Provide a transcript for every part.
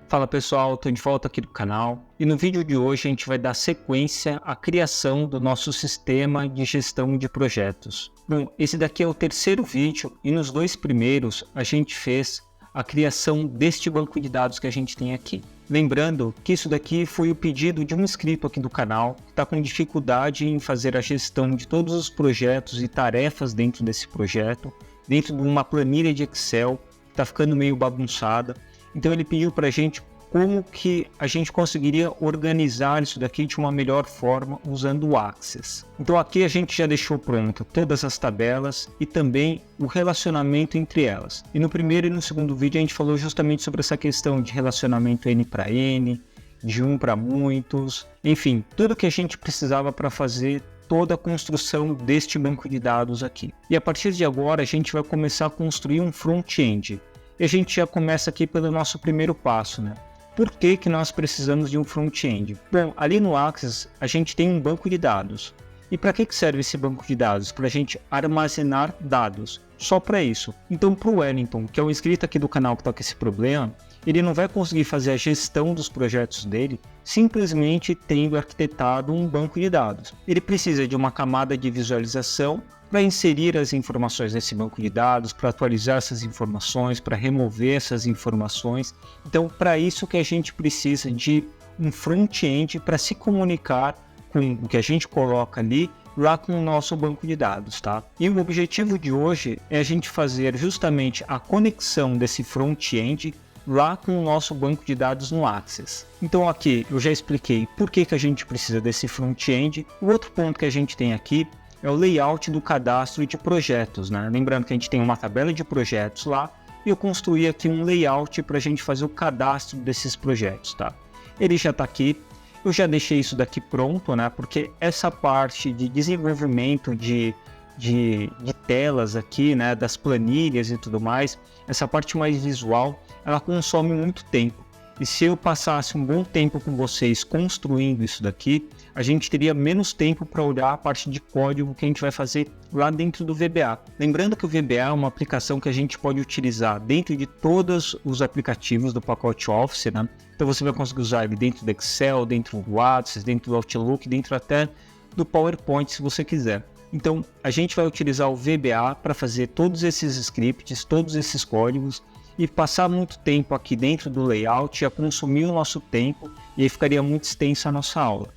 Fala pessoal, estou de volta aqui do canal e no vídeo de hoje a gente vai dar sequência à criação do nosso sistema de gestão de projetos. Bom, esse daqui é o terceiro vídeo e nos dois primeiros a gente fez a criação deste banco de dados que a gente tem aqui. Lembrando que isso daqui foi o pedido de um inscrito aqui do canal que está com dificuldade em fazer a gestão de todos os projetos e tarefas dentro desse projeto, dentro de uma planilha de Excel que está ficando meio bagunçada. Então ele pediu para a gente como que a gente conseguiria organizar isso daqui de uma melhor forma usando o Access. Então aqui a gente já deixou pronto todas as tabelas e também o relacionamento entre elas. E no primeiro e no segundo vídeo a gente falou justamente sobre essa questão de relacionamento N para N, de um para muitos, enfim, tudo que a gente precisava para fazer toda a construção deste banco de dados aqui. E a partir de agora a gente vai começar a construir um front-end. E a gente já começa aqui pelo nosso primeiro passo, né? Por que nós precisamos de um front-end? Bom, ali no Access a gente tem um banco de dados. E para que serve esse banco de dados? Para a gente armazenar dados, só para isso. Então para o Wellington, que é o inscrito aqui do canal que está com esse problema, ele não vai conseguir fazer a gestão dos projetos dele simplesmente tendo arquitetado um banco de dados. Ele precisa de uma camada de visualização para inserir as informações nesse banco de dados, para atualizar essas informações, para remover essas informações. Então, para isso que a gente precisa de um front-end para se comunicar com o que a gente coloca ali, lá com o nosso banco de dados, tá? E o objetivo de hoje é a gente fazer justamente a conexão desse front-end lá com o nosso banco de dados no Access. Então aqui eu já expliquei por que a gente precisa desse front-end. O outro ponto que a gente tem aqui é o layout do cadastro de projetos, né? Lembrando que a gente tem uma tabela de projetos lá e eu construí aqui um layout para a gente fazer o cadastro desses projetos, tá? Ele já está aqui, eu já deixei isso daqui pronto, né? Porque essa parte de desenvolvimento de telas aqui, né? Das planilhas e tudo mais, essa parte mais visual, ela consome muito tempo. E se eu passasse um bom tempo com vocês construindo isso daqui, a gente teria menos tempo para olhar a parte de código que a gente vai fazer lá dentro do VBA. Lembrando que o VBA é uma aplicação que a gente pode utilizar dentro de todos os aplicativos do pacote Office, né? Então você vai conseguir usar ele dentro do Excel, dentro do WhatsApp, dentro do Outlook, dentro até do PowerPoint se você quiser. Então a gente vai utilizar o VBA para fazer todos esses scripts, todos esses códigos, e passar muito tempo aqui dentro do layout ia consumir o nosso tempo e aí ficaria muito extensa a nossa aula.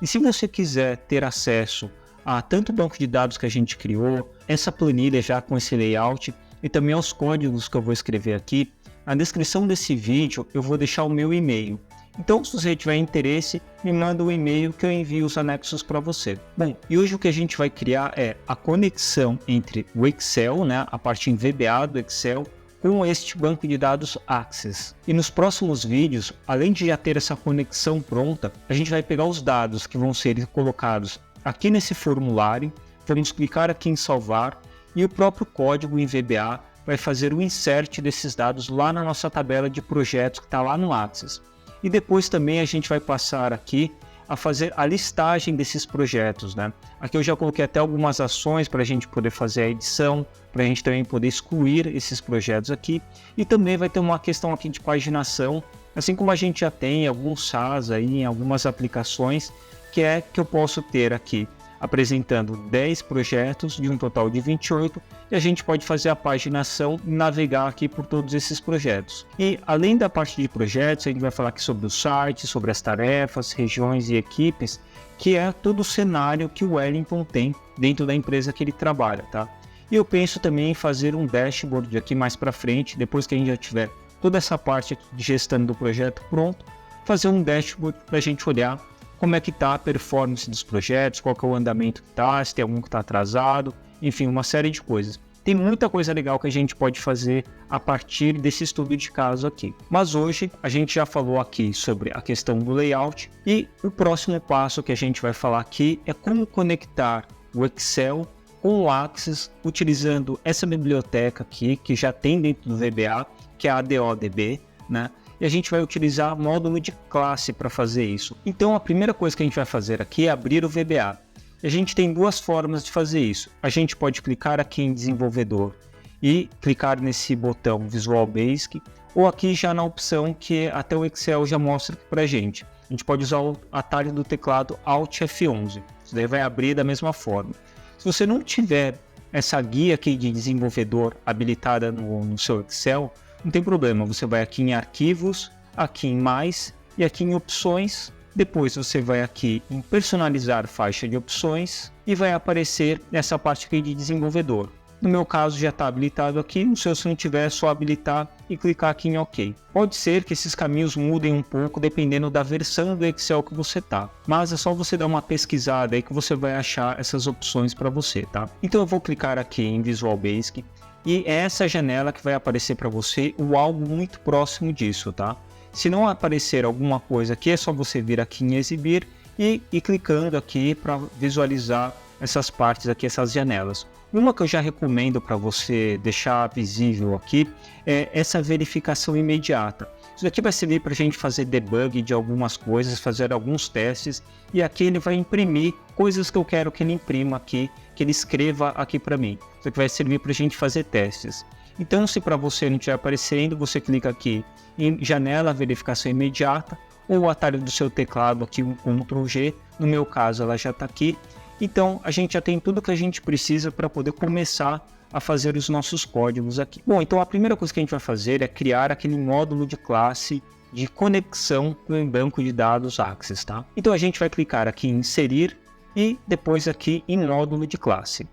E se você quiser ter acesso a tanto o banco de dados que a gente criou, essa planilha já com esse layout e também aos códigos que eu vou escrever aqui, na descrição desse vídeo eu vou deixar o meu e-mail. Então se você tiver interesse, me manda um e-mail que eu envio os anexos para você. Bom, e hoje o que a gente vai criar é a conexão entre o Excel, né, a parte em VBA do Excel, com este banco de dados Access. E nos próximos vídeos, além de já ter essa conexão pronta, a gente vai pegar os dados que vão ser colocados aqui nesse formulário, vamos clicar aqui em salvar e o próprio código em VBA vai fazer o insert desses dados lá na nossa tabela de projetos que está lá no Access. E depois também a gente vai passar aqui a fazer a listagem desses projetos, né? Aqui eu já coloquei até algumas ações para a gente poder fazer a edição, para a gente também poder excluir esses projetos aqui, e também vai ter uma questão aqui de paginação, assim como a gente já tem alguns SaaS aí em algumas aplicações, que eu posso ter aqui apresentando 10 projetos de um total de 28 e a gente pode fazer a paginação e navegar aqui por todos esses projetos. E além da parte de projetos, a gente vai falar aqui sobre o site, sobre as tarefas, regiões e equipes, que é todo o cenário que o Wellington tem dentro da empresa que ele trabalha, tá? E eu penso também em fazer um dashboard aqui mais para frente, depois que a gente já tiver toda essa parte aqui de gestão do projeto pronto, fazer um dashboard para a gente olhar como é que está a performance dos projetos, qual que é o andamento que está, se tem algum que está atrasado, enfim, uma série de coisas. Tem muita coisa legal que a gente pode fazer a partir desse estudo de caso aqui. Mas hoje a gente já falou aqui sobre a questão do layout e o próximo passo que a gente vai falar aqui é como conectar o Excel com o Access utilizando essa biblioteca aqui que já tem dentro do VBA, que é a ADODB, né? E a gente vai utilizar módulo de classe para fazer isso. Então a primeira coisa que a gente vai fazer aqui é abrir o VBA. E a gente tem duas formas de fazer isso. A gente pode clicar aqui em desenvolvedor e clicar nesse botão Visual Basic, ou aqui já na opção que até o Excel já mostra aqui pra gente. A gente pode usar o atalho do teclado Alt F11, isso daí vai abrir da mesma forma. Se você não tiver essa guia aqui de desenvolvedor habilitada no seu Excel, não tem problema, você vai aqui em Arquivos, aqui em Mais e aqui em Opções. Depois você vai aqui em Personalizar faixa de opções e vai aparecer essa parte aqui de desenvolvedor. No meu caso já está habilitado aqui, no seu se não tiver é só habilitar e clicar aqui em OK. Pode ser que esses caminhos mudem um pouco dependendo da versão do Excel que você tá, mas é só você dar uma pesquisada aí que você vai achar essas opções para você, tá? Então eu vou clicar aqui em Visual Basic e é essa janela que vai aparecer para você ou algo muito próximo disso, tá? Se não aparecer alguma coisa aqui, é só você vir aqui em Exibir e ir clicando aqui para visualizar essas partes aqui, essas janelas. Uma que eu já recomendo para você deixar visível aqui é essa verificação imediata. Isso daqui vai servir para a gente fazer debug de algumas coisas, fazer alguns testes, e aqui ele vai imprimir coisas que eu quero que ele imprima aqui, que ele escreva aqui para mim. Isso aqui vai servir para a gente fazer testes. Então, se para você não estiver aparecendo, você clica aqui em Janela Verificação Imediata, ou o atalho do seu teclado aqui, um Ctrl G. No meu caso, ela já está aqui. Então, a gente já tem tudo que a gente precisa para poder começar a fazer os nossos códigos aqui. Bom, então a primeira coisa que a gente vai fazer é criar aquele módulo de classe de conexão com o banco de dados Access, tá? Então, a gente vai clicar aqui em Inserir e depois aqui em Módulo de classe.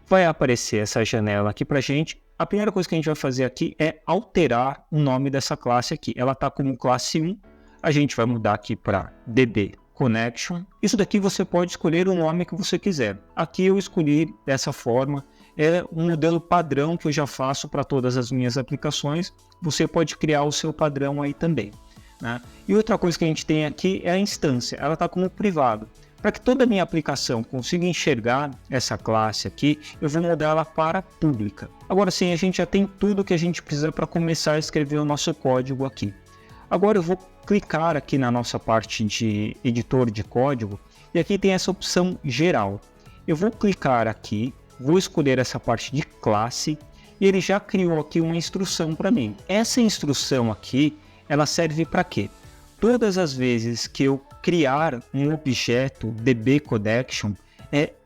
Vai aparecer essa janela aqui para a gente. A primeira coisa que a gente vai fazer aqui é alterar o nome dessa classe aqui. Ela está como classe 1, a gente vai mudar aqui para DB Connection. Isso daqui você pode escolher o nome que você quiser. Aqui eu escolhi dessa forma, é um modelo padrão que eu já faço para todas as minhas aplicações. Você pode criar o seu padrão aí também, né? E outra coisa que a gente tem aqui é a instância, ela está como privado. Para que toda a minha aplicação consiga enxergar essa classe aqui, eu vou mudar ela para pública. Agora sim, a gente já tem tudo que a gente precisa para começar a escrever o nosso código aqui. Agora eu vou clicar aqui na nossa parte de editor de código e aqui tem essa opção geral. Eu vou clicar aqui, vou escolher essa parte de classe e ele já criou aqui uma instrução para mim. Essa instrução aqui, ela serve para quê? Todas as vezes que eu criar um objeto DB Connection,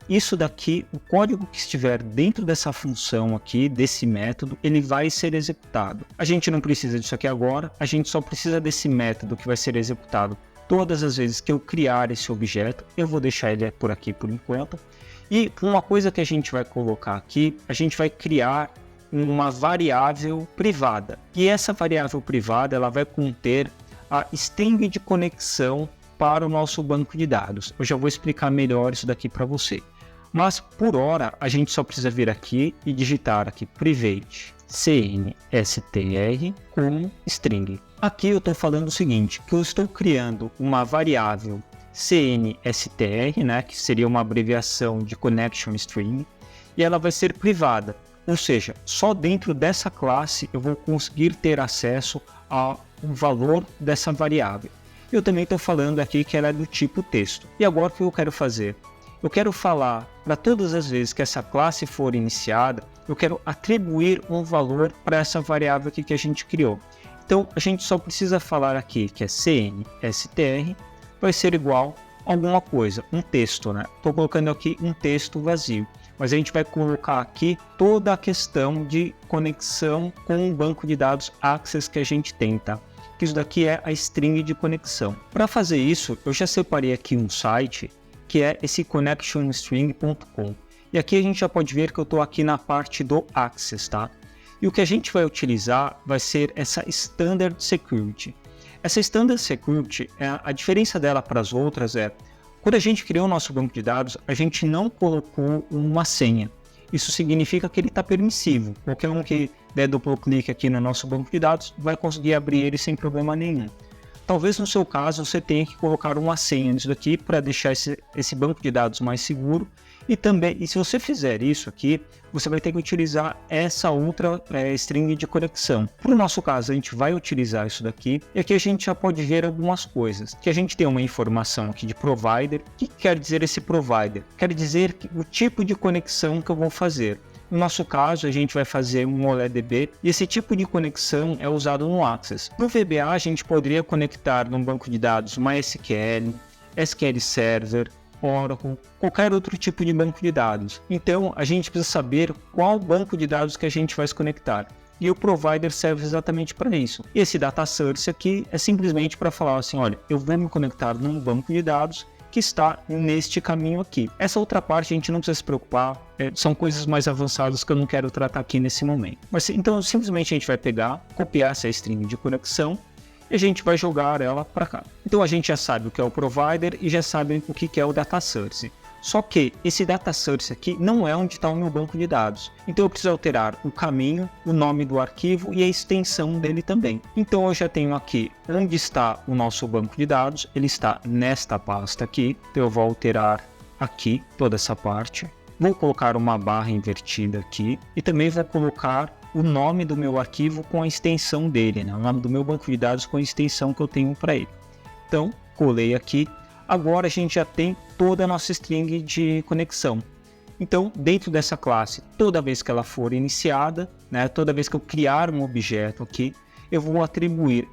isso daqui, o código que estiver dentro dessa função aqui, desse método, ele vai ser executado. A gente não precisa disso aqui agora, a gente só precisa desse método que vai ser executado todas as vezes que eu criar esse objeto. Eu vou deixar ele por aqui por enquanto. E uma coisa que a gente vai colocar aqui, a gente vai criar uma variável privada. E essa variável privada, ela vai conter a string de conexão para o nosso banco de dados. Eu já vou explicar melhor isso daqui para você. Mas por hora a gente só precisa vir aqui e digitar aqui private cnstr com string. Aqui eu estou falando o seguinte, que eu estou criando uma variável cnstr, né, que seria uma abreviação de connection string, e ela vai ser privada. Ou seja, só dentro dessa classe eu vou conseguir ter acesso ao valor dessa variável. Eu também estou falando aqui que ela é do tipo texto. E agora o que eu quero fazer? Eu quero falar para todas as vezes que essa classe for iniciada, eu quero atribuir um valor para essa variável aqui que a gente criou. Então a gente só precisa falar aqui que é cnstr vai ser igual a alguma coisa, um texto, né? Estou colocando aqui um texto vazio, mas a gente vai colocar aqui toda a questão de conexão com o banco de dados Access que a gente tem, tá? Que isso daqui é a string de conexão. Para fazer isso, eu já separei aqui um site que é esse connectionstring.com. E aqui a gente já pode ver que eu estou aqui na parte do Access, tá? E o que a gente vai utilizar vai ser essa Standard Security. Essa Standard Security, a diferença dela para as outras é, quando a gente criou o nosso banco de dados, a gente não colocou uma senha. Isso significa que ele está permissivo. Qualquer um que der duplo clique aqui no nosso banco de dados vai conseguir abrir ele sem problema nenhum. Talvez no seu caso você tenha que colocar uma senha nisso daqui para deixar esse banco de dados mais seguro. E se você fizer isso aqui, você vai ter que utilizar essa outra string de conexão. Para o nosso caso, a gente vai utilizar isso daqui. E aqui a gente já pode ver algumas coisas. Que a gente tem uma informação aqui de provider. O que quer dizer esse provider? Quer dizer que o tipo de conexão que eu vou fazer. No nosso caso, a gente vai fazer um MongoDB e esse tipo de conexão é usado no Access. No VBA, a gente poderia conectar num banco de dados MySQL, SQL Server, Oracle, qualquer outro tipo de banco de dados. Então, a gente precisa saber qual banco de dados que a gente vai se conectar. E o provider serve exatamente para isso. E esse data source aqui é simplesmente para falar assim, olha, eu vou me conectar num banco de dados que está neste caminho aqui. Essa outra parte a gente não precisa se preocupar, são coisas mais avançadas que eu não quero tratar aqui nesse momento. Mas então simplesmente a gente vai pegar, copiar essa string de conexão e a gente vai jogar ela para cá. Então a gente já sabe o que é o provider e já sabe o que é o data source. Só que esse data source aqui não é onde está o meu banco de dados. Então eu preciso alterar o caminho, o nome do arquivo e a extensão dele também. Então eu já tenho aqui onde está o nosso banco de dados. Ele está nesta pasta aqui. Então eu vou alterar aqui toda essa parte. Vou colocar uma barra invertida aqui. E também vou colocar o nome do meu arquivo com a extensão dele, né? O nome do meu banco de dados com a extensão que eu tenho para ele. Então colei aqui. Agora a gente já tem toda a nossa string de conexão. Então, dentro dessa classe, toda vez que ela for iniciada, né, toda vez que eu criar um objeto aqui, eu vou atribuir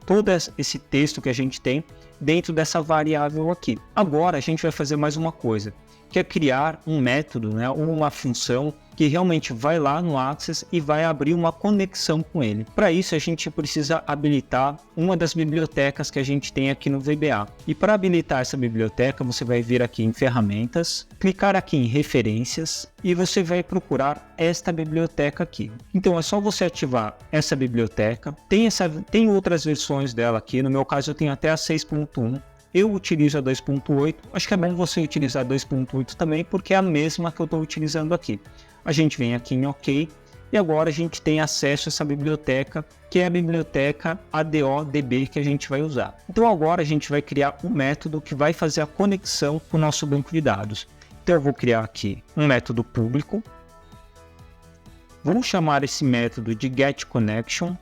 todo esse texto que a gente tem dentro dessa variável aqui. Agora a gente vai fazer mais uma coisa, que é criar um método, né, ou uma função que realmente vai lá no Access e vai abrir uma conexão com ele. Para isso a gente precisa habilitar uma das bibliotecas que a gente tem aqui no VBA. E para habilitar essa biblioteca, você vai vir aqui em ferramentas, clicar aqui em referências e você vai procurar esta biblioteca aqui. Então é só você ativar essa biblioteca. Tem outras versões dela aqui, no meu caso eu tenho até a 6.1. Eu utilizo a 2.8, acho que é bom você utilizar a 2.8 também, porque é a mesma que eu estou utilizando aqui. A gente vem aqui em OK, e agora a gente tem acesso a essa biblioteca, que é a biblioteca ADODB que a gente vai usar. Então agora a gente vai criar um método que vai fazer a conexão com o nosso banco de dados. Então eu vou criar aqui um método público, vou chamar esse método de getConnection,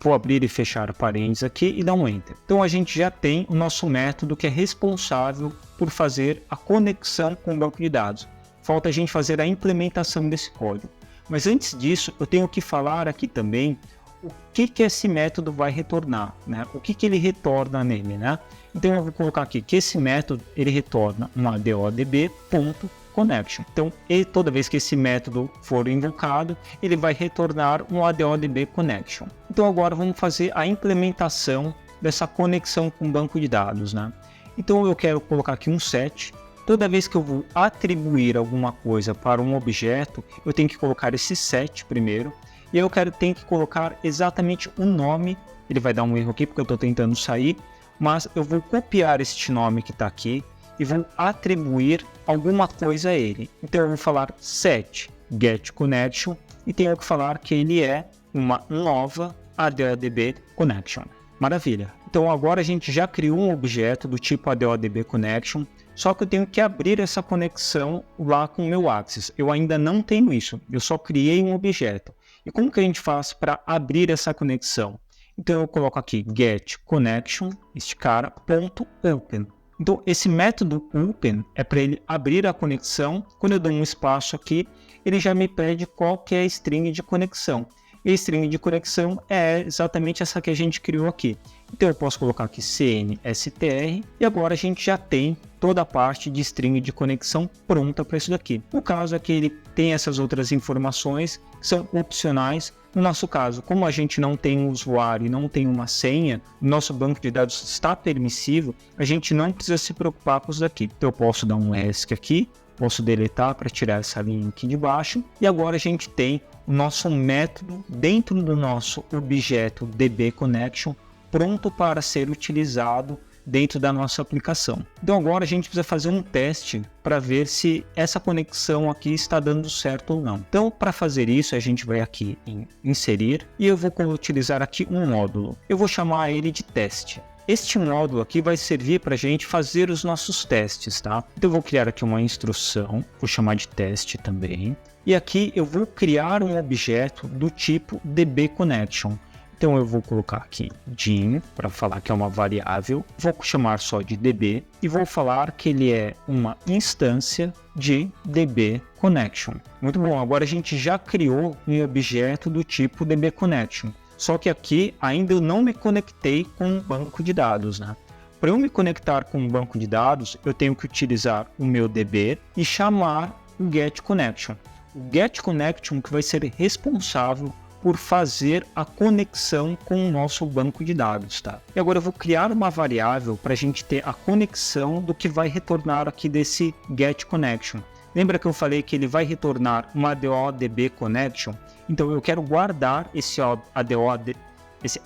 vou abrir e fechar parênteses aqui e dar um Enter. Então a gente já tem o nosso método que é responsável por fazer a conexão com o banco de dados. Falta a gente fazer a implementação desse código. Mas antes disso, eu tenho que falar aqui também o que esse método vai retornar, né? O que ele retorna nele, né? Então eu vou colocar aqui que esse método ele retorna um ADODB.connection. Então, toda vez que esse método for invocado, ele vai retornar um ADODB connection. Então agora vamos fazer a implementação dessa conexão com o banco de dados, né? Então eu quero colocar aqui um set. Toda vez que eu vou atribuir alguma coisa para um objeto, eu tenho que colocar esse set primeiro. E eu tenho que colocar exatamente o nome. Ele vai dar um erro aqui porque eu estou tentando sair. Mas eu vou copiar este nome que está aqui e vou atribuir alguma coisa a ele. Então eu vou falar set getConnection e tenho que falar que ele é uma nova ADODB connection. Maravilha! Então agora a gente já criou um objeto do tipo ADODB connection, só que eu tenho que abrir essa conexão lá com o meu Access. Eu ainda não tenho isso, eu só criei um objeto. E como que a gente faz para abrir essa conexão? Então eu coloco aqui getConnection, este cara, .open. Então esse método open é para ele abrir a conexão. Quando eu dou um espaço aqui, ele já me pede qual que é a string de conexão. E a string de conexão é exatamente essa que a gente criou aqui. Então eu posso colocar aqui cnstr e agora a gente já tem toda a parte de string de conexão pronta para isso daqui. O caso é que ele tem essas outras informações que são opcionais. No nosso caso, como a gente não tem um usuário e não tem uma senha, o nosso banco de dados está permissivo, a gente não precisa se preocupar com isso daqui. Então eu posso dar um ESC aqui, posso deletar para tirar essa linha aqui de baixo, e agora a gente tem o nosso método dentro do nosso objeto DBConnection pronto para ser utilizado dentro da nossa aplicação. Então agora a gente precisa fazer um teste para ver se essa conexão aqui está dando certo ou não. Então para fazer isso a gente vai aqui em inserir e eu vou utilizar aqui um módulo. Eu vou chamar ele de teste. Este módulo aqui vai servir para a gente fazer os nossos testes, tá? Então eu vou criar aqui uma instrução, vou chamar de teste também. E aqui eu vou criar um objeto do tipo DBConnection. Então eu vou colocar aqui DIN para falar que é uma variável, vou chamar só de DB e vou falar que ele é uma instância de DB Connection. Muito bom, agora a gente já criou um objeto do tipo DB Connection, só que aqui ainda eu não me conectei com um banco de dados, né? Para eu me conectar com um banco de dados, eu tenho que utilizar o meu DB e chamar o GetConnection. O GetConnection que vai ser responsável por fazer a conexão com o nosso banco de dados, tá? E agora eu vou criar uma variável para a gente ter a conexão do que vai retornar aqui desse GetConnection. Lembra que eu falei que ele vai retornar uma ADODB Connection? Então eu quero guardar esse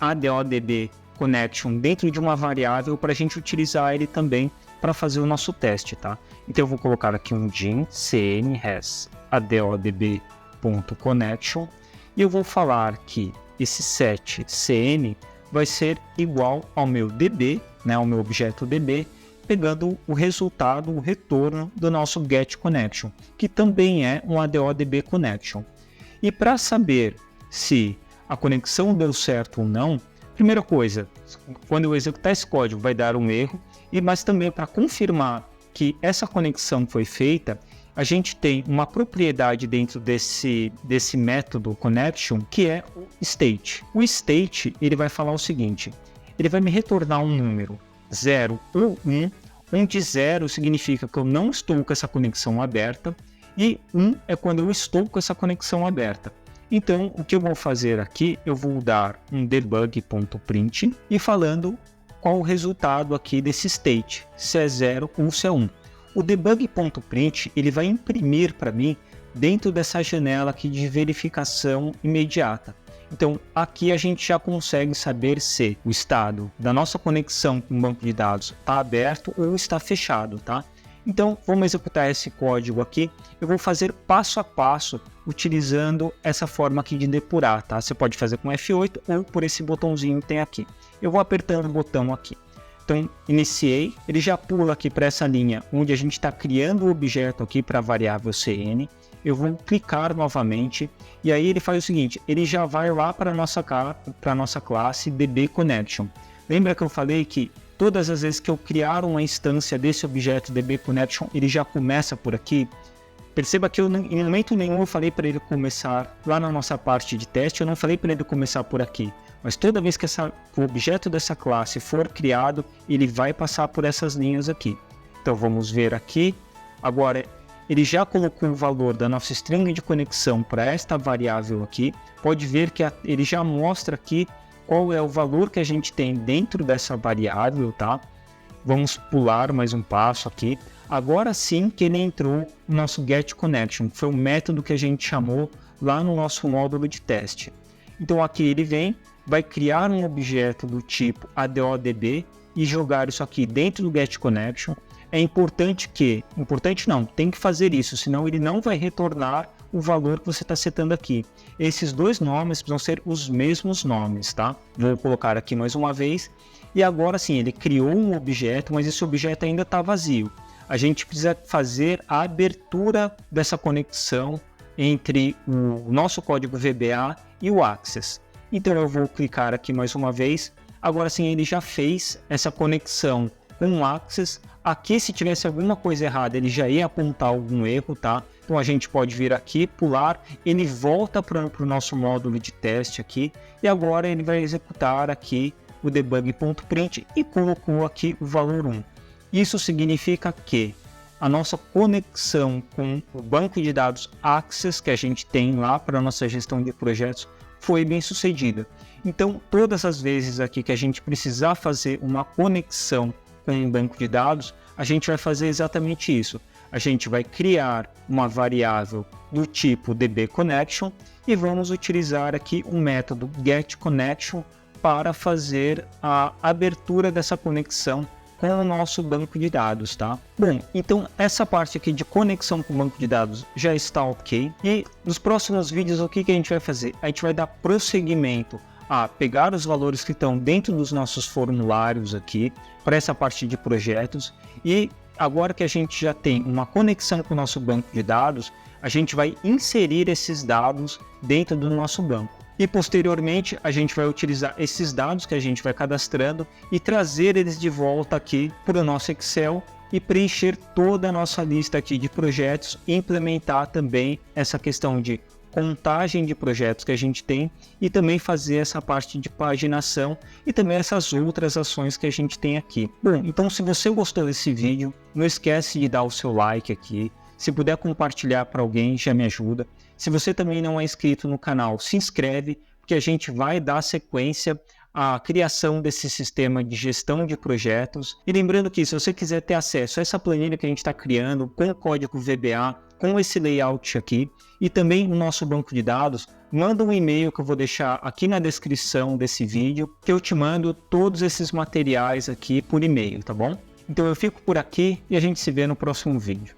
ADODB Connection dentro de uma variável para a gente utilizar ele também para fazer o nosso teste, tá? Então eu vou colocar aqui um DIN cnres adodb.connection e eu vou falar que esse set cn vai ser igual ao meu db, né, ao meu objeto db, pegando o resultado, o retorno do nosso getConnection, que também é um ADODB Connection. E para saber se a conexão deu certo ou não, primeira coisa, quando eu executar esse código vai dar um erro, mas também para confirmar que essa conexão foi feita, a gente tem uma propriedade dentro desse método connection que é o state. O state ele vai falar o seguinte, ele vai me retornar um número 0 ou 1, onde 0 significa que eu não estou com essa conexão aberta e 1 é quando eu estou com essa conexão aberta. Então, o que eu vou fazer aqui, eu vou dar um debug.print e falando qual o resultado aqui desse state, se é 0 ou se é 1. O debug.print ele vai imprimir para mim dentro dessa janela aqui de verificação imediata. Então, aqui a gente já consegue saber se o estado da nossa conexão com o banco de dados está aberto ou está fechado, tá? Então, vamos executar esse código aqui. Eu vou fazer passo a passo, utilizando essa forma aqui de depurar, tá? Você pode fazer com F8 ou por esse botãozinho que tem aqui. Eu vou apertando o botão aqui. Então, iniciei. Ele já pula aqui para essa linha onde a gente está criando o objeto aqui para a variável cn. Eu vou clicar novamente e aí ele faz o seguinte, ele já vai lá para a nossa classe DBConnection. Lembra que eu falei que todas as vezes que eu criar uma instância desse objeto DBConnection, ele já começa por aqui? Perceba que em momento nenhum eu falei para ele começar lá na nossa parte de teste, eu não falei para ele começar por aqui. Mas toda vez que o objeto dessa classe for criado, ele vai passar por essas linhas aqui. Então vamos ver aqui. Agora ele já colocou o valor da nossa string de conexão para esta variável aqui. Pode ver que ele já mostra aqui qual é o valor que a gente tem dentro dessa variável, tá? Vamos pular mais um passo aqui. Agora sim que ele entrou no nosso getConnection, que foi o método que a gente chamou lá no nosso módulo de teste. Então aqui ele vem, vai criar um objeto do tipo ADODB e jogar isso aqui dentro do getConnection. É importante tem que fazer isso, senão ele não vai retornar o valor que você está setando aqui. Esses dois nomes precisam ser os mesmos nomes, tá? Vou colocar aqui mais uma vez. E agora sim, ele criou um objeto, mas esse objeto ainda está vazio. A gente precisa fazer a abertura dessa conexão entre o nosso código VBA e o Access. Então eu vou clicar aqui mais uma vez. Agora sim, ele já fez essa conexão com o Access. Aqui, se tivesse alguma coisa errada, ele já ia apontar algum erro, tá? Então a gente pode vir aqui, pular, ele volta para o nosso módulo de teste aqui e agora ele vai executar aqui o debug.print e colocou aqui o valor 1. Isso significa que a nossa conexão com o banco de dados Access que a gente tem lá para a nossa gestão de projetos foi bem sucedida. Então, todas as vezes aqui que a gente precisar fazer uma conexão com um banco de dados, a gente vai fazer exatamente isso. A gente vai criar uma variável do tipo DBConnection e vamos utilizar aqui o método getConnection para fazer a abertura dessa conexão com o nosso banco de dados, tá? Bom, então essa parte aqui de conexão com o banco de dados já está ok. E nos próximos vídeos o que a gente vai fazer? A gente vai dar prosseguimento a pegar os valores que estão dentro dos nossos formulários aqui para essa parte de projetos e agora que a gente já tem uma conexão com o nosso banco de dados, a gente vai inserir esses dados dentro do nosso banco. E posteriormente a gente vai utilizar esses dados que a gente vai cadastrando e trazer eles de volta aqui para o nosso Excel e preencher toda a nossa lista aqui de projetos e implementar também essa questão de contagem de projetos que a gente tem e também fazer essa parte de paginação e também essas outras ações que a gente tem aqui. Bom, então se você gostou desse vídeo, não esquece de dar o seu like aqui. Se puder compartilhar para alguém, já me ajuda. Se você também não é inscrito no canal, se inscreve, porque a gente vai dar sequência à criação desse sistema de gestão de projetos. E lembrando que se você quiser ter acesso a essa planilha que a gente está criando, com o código VBA, com esse layout aqui, e também o nosso banco de dados, manda um e-mail que eu vou deixar aqui na descrição desse vídeo, que eu te mando todos esses materiais aqui por e-mail, tá bom? Então eu fico por aqui e a gente se vê no próximo vídeo.